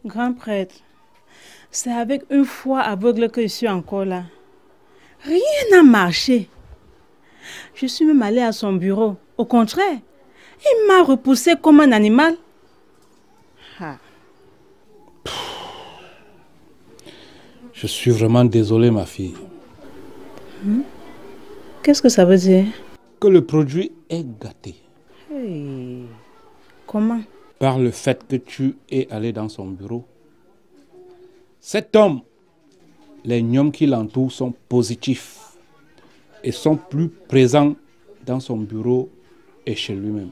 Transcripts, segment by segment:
Grand prêtre, c'est avec une foi aveugle que je suis encore là. Rien n'a marché. Je suis même allée à son bureau. Au contraire, il m'a repoussé comme un animal. Ah. Je suis vraiment désolé, ma fille. Qu'est-ce que ça veut dire? Que le produit est gâté. Hey. Comment? Par le fait que tu es allé dans son bureau. Cet homme, les gnomes qui l'entourent sont positifs et sont plus présents dans son bureau et chez lui-même.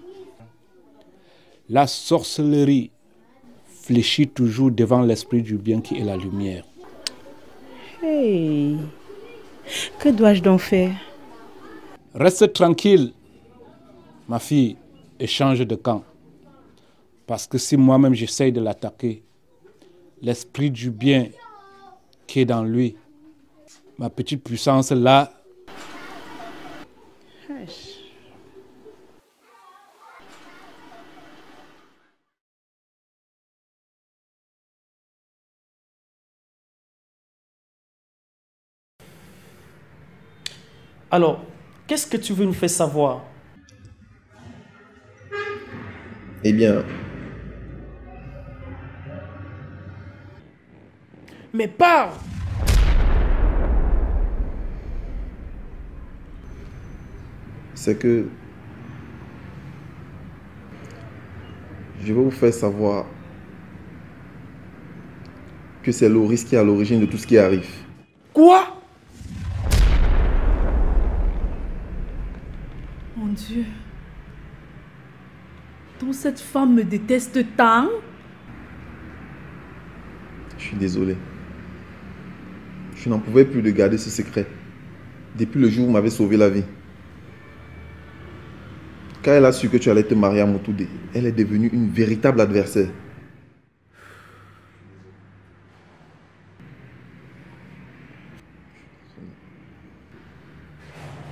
La sorcellerie fléchit toujours devant l'esprit du bien qui est la lumière. Hey. Que dois-je donc faire? Reste tranquille, ma fille, et change de camp. Parce que si moi-même j'essaye de l'attaquer, l'esprit du bien qui est dans lui, ma petite puissance là, Alors, qu'est-ce que tu veux nous faire savoir? Eh bien, Mais parle! c'est que je vais vous faire savoir que c'est Loris qui est à l'origine de tout ce qui arrive. Quoi? Mon Dieu. Donc cette femme me déteste tant? Je suis désolé. Je n'en pouvais plus de garder ce secret. Depuis le jour où vous m'avez sauvé la vie. Quand elle a su que tu allais te marier à Moutoude, elle est devenue une véritable adversaire.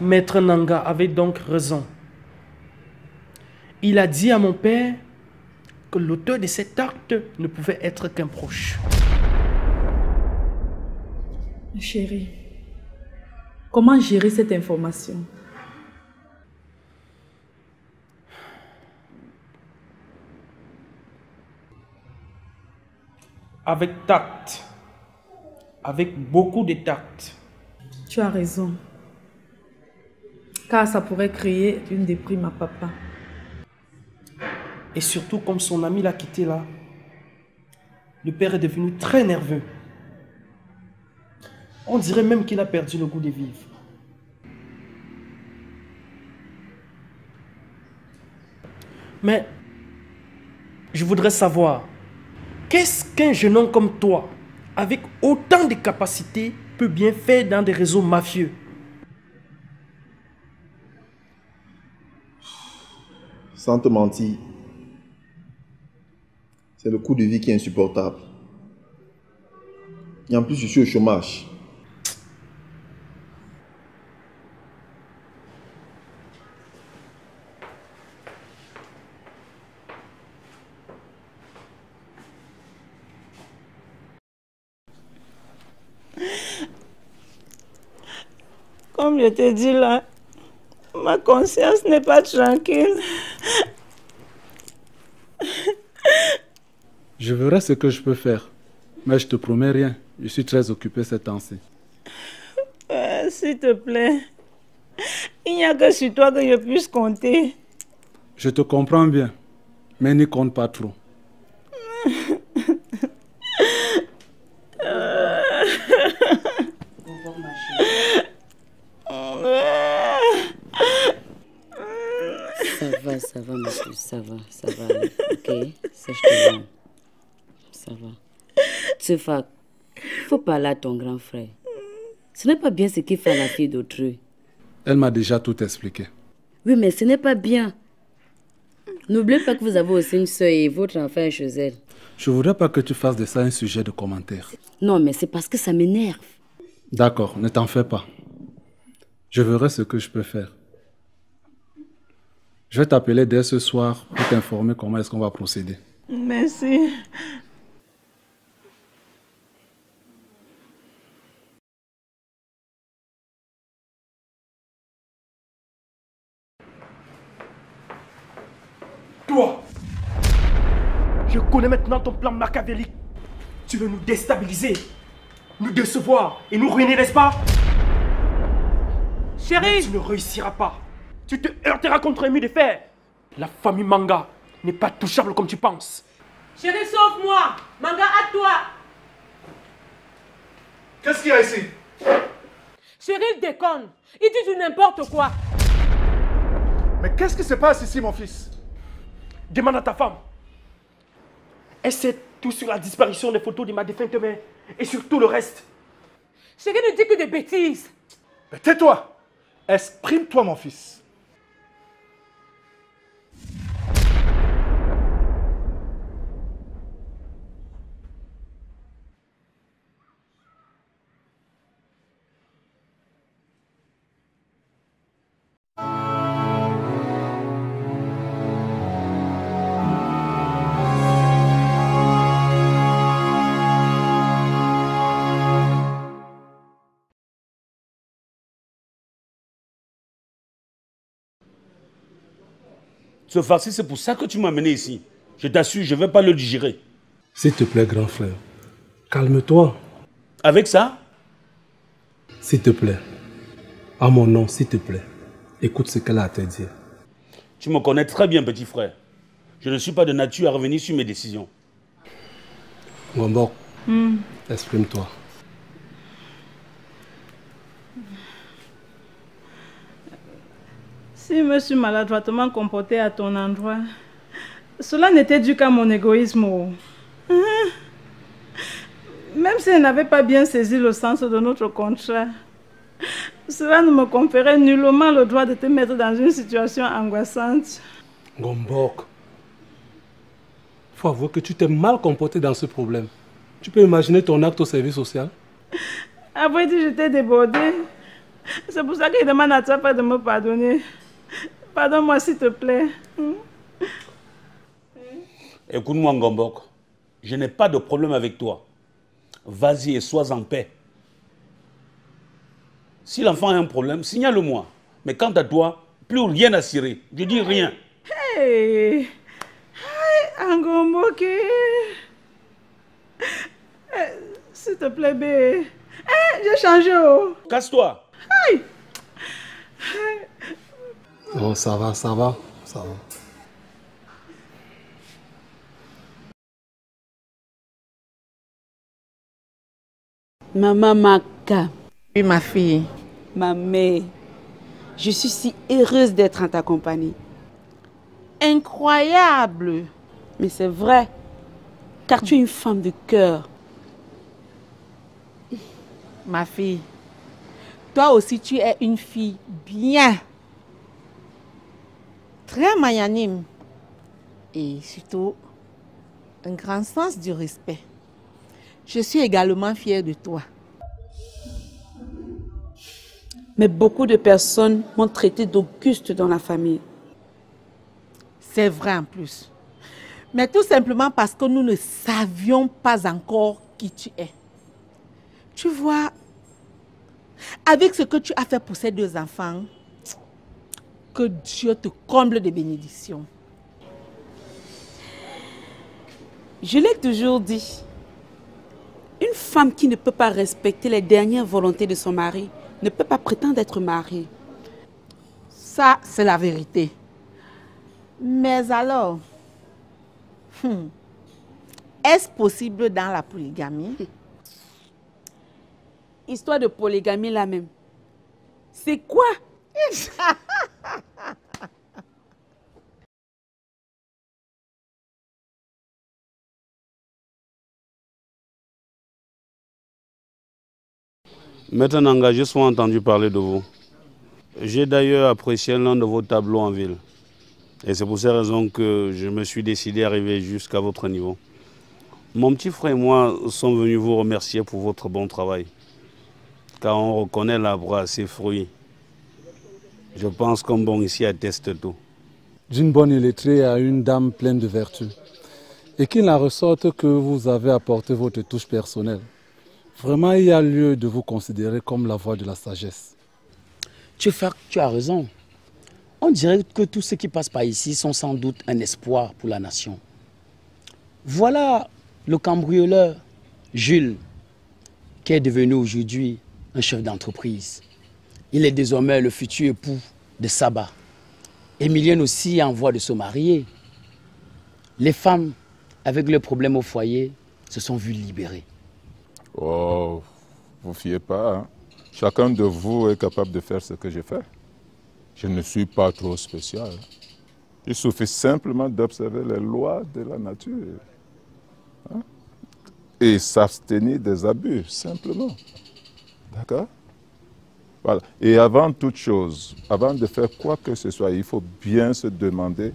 Maître Nanga avait donc raison. Il a dit à mon père que l'auteur de cet acte ne pouvait être qu'un proche. Chérie, comment gérer cette information? Avec tact. Avec beaucoup de tact. Tu as raison. Car ça pourrait créer une déprime à papa. Et surtout, comme son ami l'a quitté là, le père est devenu très nerveux. On dirait même qu'il a perdu le goût de vivre. Mais, je voudrais savoir, qu'est-ce qu'un jeune homme comme toi, avec autant de capacités, peut bien faire dans des réseaux mafieux? Sans te mentir, c'est le coût de vie qui est insupportable. Et en plus, je suis au chômage. Comme je te dis là, ma conscience n'est pas tranquille. je verrai ce que je peux faire. Mais je te promets rien. Je suis très occupé ces temps-ci. S'il te plaît, il n'y a que sur toi que je puisse compter. Je te comprends bien, mais n'y compte pas trop. Ça va, ma puce, ça va, ok? Sèche-toi. Ça va. Tsefa, faut parler à ton grand frère. Ce n'est pas bien ce qu'il fait à la fille d'autrui. Elle m'a déjà tout expliqué. Oui, mais ce n'est pas bien. N'oubliez pas que vous avez aussi une soeur et votre enfant est chez elle. Je voudrais pas que tu fasses de ça un sujet de commentaire. Non, mais c'est parce que ça m'énerve. D'accord, ne t'en fais pas. Je verrai ce que je peux faire. Je vais t'appeler dès ce soir pour t'informer comment est-ce qu'on va procéder. Merci. Toi, je connais maintenant ton plan machiavélique. Tu veux nous déstabiliser, nous décevoir et nous ruiner, n'est-ce pas? Chérie! Mais tu ne réussiras pas. Tu te heurteras contre un mur de fer. La famille Manga n'est pas touchable comme tu penses. Chérie, sauve-moi! Manga, à toi! Qu'est-ce qu'il y a ici? Chérie, il déconne. Il dit du n'importe quoi. Mais qu'est-ce qui se passe ici, mon fils? Demande à ta femme. Elle sait tout sur la disparition des photos de ma défunte mère et sur tout le reste. Chérie ne dit que des bêtises. Mais tais-toi! Exprime-toi, mon fils. Ce farci, c'est pour ça que tu m'as amené ici. Je t'assure, je ne vais pas le digérer. S'il te plaît, grand frère, calme-toi. Avec ça? S'il te plaît, à mon nom, s'il te plaît, écoute ce qu'elle a à te dire. Tu me connais très bien, petit frère. Je ne suis pas de nature à revenir sur mes décisions. Gombok, exprime-toi. Si je me suis maladroitement comportée à ton endroit, cela n'était dû qu'à mon égoïsme. Même si elle n'avait pas bien saisi le sens de notre contrat, cela ne me conférait nullement le droit de te mettre dans une situation angoissante. Gombok, il faut avouer que tu t'es mal comporté dans ce problème. Tu peux imaginer ton acte au service social? Après dit, j'étais débordée. C'est pour ça qu'il demande à toi pas de me pardonner. Pardonne-moi s'il te plaît. Écoute-moi, Ngombok. Je n'ai pas de problème avec toi. Vas-y et sois en paix. Si l'enfant a un problème, signale-moi. Mais quant à toi, plus rien à cirer. Je dis rien. Hey! Hey, Ngomboke! S'il te plaît, bé. Hey, j'ai changé. Oh. Casse-toi. Hey! Non, ça va, ça va, ça va. Maman Maka, Oui, ma fille. ma mère, je suis si heureuse d'être en ta compagnie. Incroyable. Mais c'est vrai, car tu es une femme de cœur. Ma fille, toi aussi tu es une fille bien. Très magnanime. Et surtout, un grand sens du respect. Je suis également fière de toi. Mais beaucoup de personnes m'ont traité d'Auguste dans la famille. C'est vrai en plus. Mais tout simplement parce que nous ne savions pas encore qui tu es. Tu vois, avec ce que tu as fait pour ces deux enfants, que Dieu te comble de bénédictions. Je l'ai toujours dit. Une femme qui ne peut pas respecter les dernières volontés de son mari ne peut pas prétendre être mariée. Ça, c'est la vérité. Mais alors, est-ce possible dans la polygamie? Histoire de polygamie là même. C'est quoi? Maître Nanga, j'ai souvent entendu parler de vous. J'ai d'ailleurs apprécié l'un de vos tableaux en ville. Et c'est pour ces raisons que je me suis décidé à arriver jusqu'à votre niveau. Mon petit frère et moi sommes venus vous remercier pour votre bon travail. Car on reconnaît l'arbre à ses fruits. Je pense qu'un bon ici atteste tout. D'une bonne illettrée à une dame pleine de vertu. Et qu'il en ressorte que vous avez apporté votre touche personnelle. Vraiment, il y a lieu de vous considérer comme la voix de la sagesse. Tu as raison. On dirait que tous ceux qui passent par ici sont sans doute un espoir pour la nation. Voilà le cambrioleur Jules, qui est devenu aujourd'hui un chef d'entreprise. Il est désormais le futur époux de Saba. Emilienne aussi est en voie de se marier. Les femmes avec leurs problèmes au foyer se sont vues libérées. Oh, vous fiez pas. Hein? Chacun de vous est capable de faire ce que j'ai fait. Je ne suis pas trop spécial. Il suffit simplement d'observer les lois de la nature. Hein? Et s'abstenir des abus, simplement. D'accord? Voilà. Et avant toute chose, avant de faire quoi que ce soit, il faut bien se demander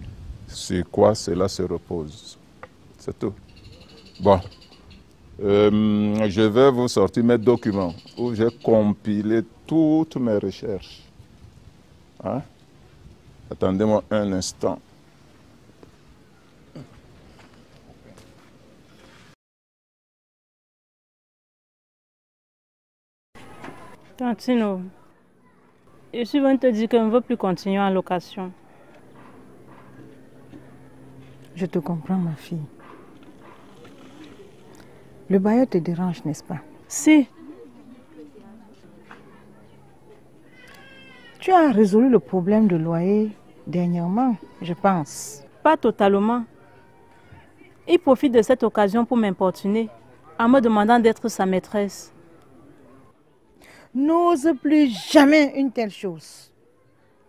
sur quoi cela se repose. C'est tout. Bon. Je vais vous sortir mes documents où j'ai compilé toutes mes recherches. Hein? Attendez-moi un instant. Tantino, je suis venue te dire que je ne veux plus continuer en location. Je te comprends, ma fille. Le bailleur te dérange, n'est-ce pas? Si. Tu as résolu le problème de loyer dernièrement, je pense. Pas totalement. Il profite de cette occasion pour m'importuner, en me demandant d'être sa maîtresse. N'ose plus jamais une telle chose.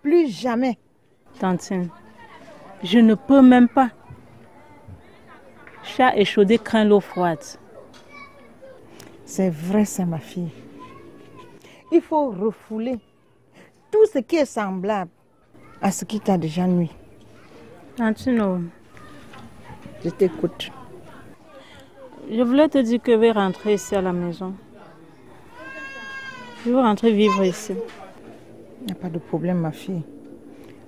Plus jamais. Tantine, je ne peux même pas. Chat échaudé craint l'eau froide. C'est vrai, ça, ma fille. Il faut refouler tout ce qui est semblable à ce qui t'a déjà nuit. Tantino, je t'écoute. Je voulais te dire que je vais rentrer ici à la maison. Je veux rentrer vivre ici. Il n'y a pas de problème, ma fille.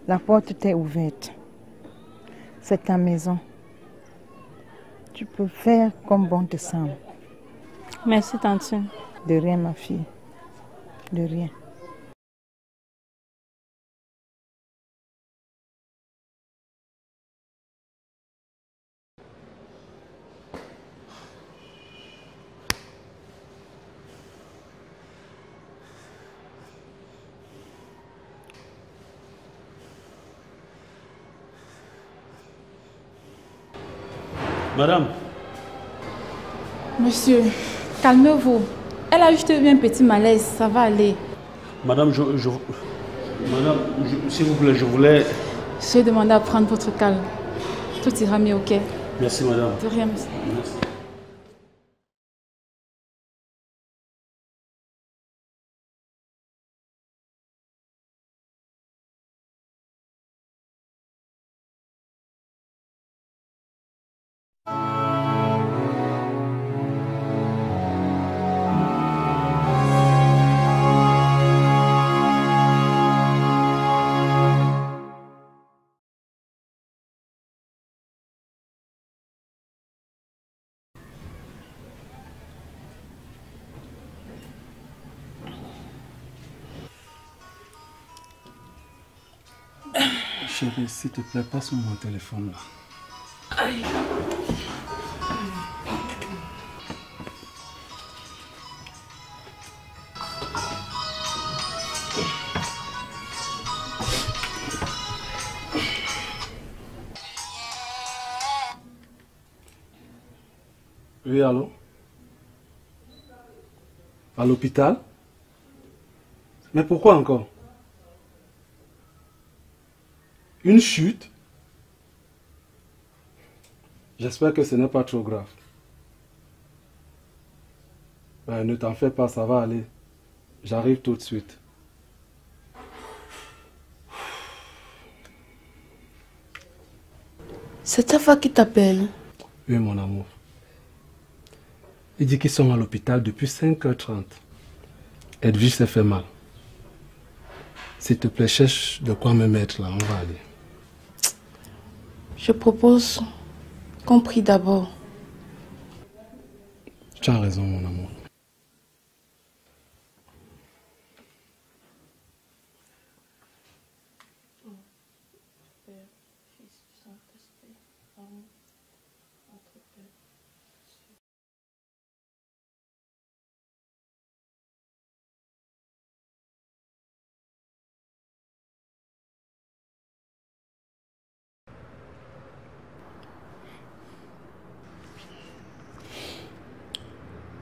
La porte t'est ouverte. C'est ta maison. Tu peux faire comme bon te semble. Merci, Tantine. De rien, ma fille. De rien. Madame. Monsieur, calmez-vous. Elle a juste eu un petit malaise, ça va aller. Madame, Madame, s'il vous plaît, je voulais... Je vais demander à prendre votre calme. Tout ira mieux, ok? Merci, madame. De rien, monsieur. Merci. Chérie, s'il te plaît, passe-moi mon téléphone là. Aïe. Oui, allô? À l'hôpital? Mais pourquoi encore? Une chute? J'espère que ce n'est pas trop grave. Ben, ne t'en fais pas, ça va aller. J'arrive tout de suite. C'est ta femme qui t'appelle? Oui, mon amour. Il dit qu'ils sont à l'hôpital depuis 5h30. Edwige s'est fait mal. S'il te plaît, cherche de quoi me mettre là, on va aller. Je propose qu'on prie d'abord. Tu as raison, mon amour.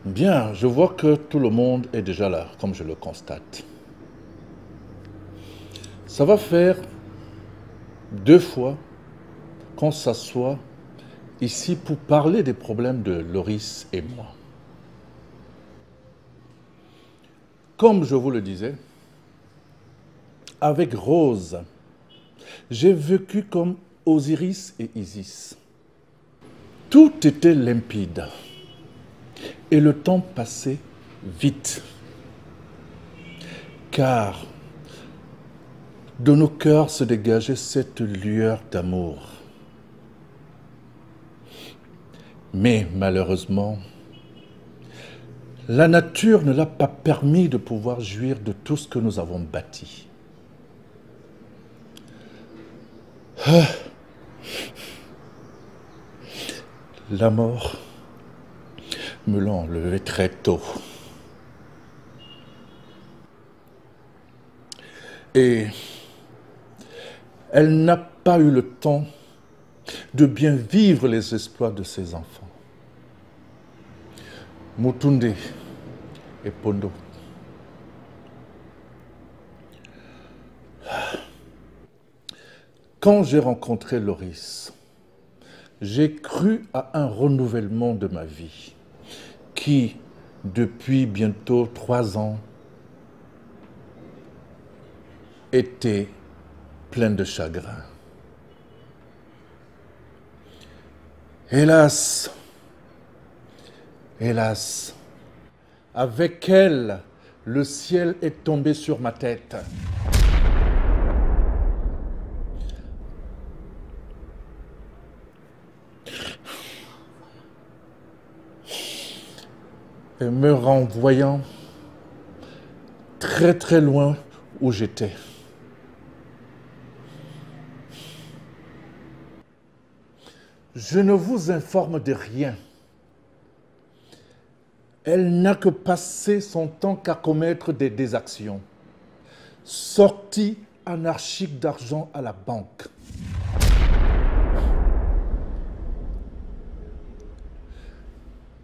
Bien, je vois que tout le monde est déjà là, comme je le constate. Ça va faire 2 fois qu'on s'assoit ici pour parler des problèmes de Loris et moi. Comme je vous le disais, avec Rose, j'ai vécu comme Osiris et Isis. Tout était limpide et le temps passait vite, car de nos cœurs se dégageait cette lueur d'amour. Mais malheureusement, la nature ne l'a pas permis de pouvoir jouir de tout ce que nous avons bâti. La mort me l'a enlevé très tôt. Et elle n'a pas eu le temps de bien vivre les exploits de ses enfants. Mutunde et Pondo. Quand j'ai rencontré Loris, j'ai cru à un renouvellement de ma vie qui, depuis bientôt 3 ans, était plein de chagrin. Hélas, hélas, avec elle, le ciel est tombé sur ma tête. Et me renvoyant très très loin où j'étais. Je ne vous informe de rien. Elle n'a que passé son temps qu'à commettre des exactions. Sortie anarchique d'argent à la banque.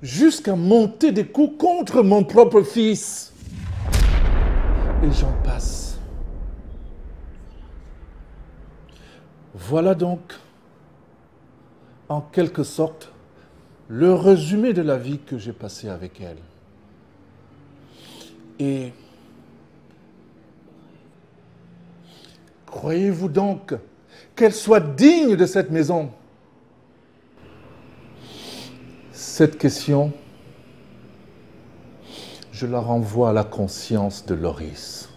Jusqu'à monter des coups contre mon propre fils. Et j'en passe. Voilà donc, en quelque sorte, le résumé de la vie que j'ai passée avec elle. Et croyez-vous donc qu'elle soit digne de cette maison? Cette question, je la renvoie à la conscience de Loris.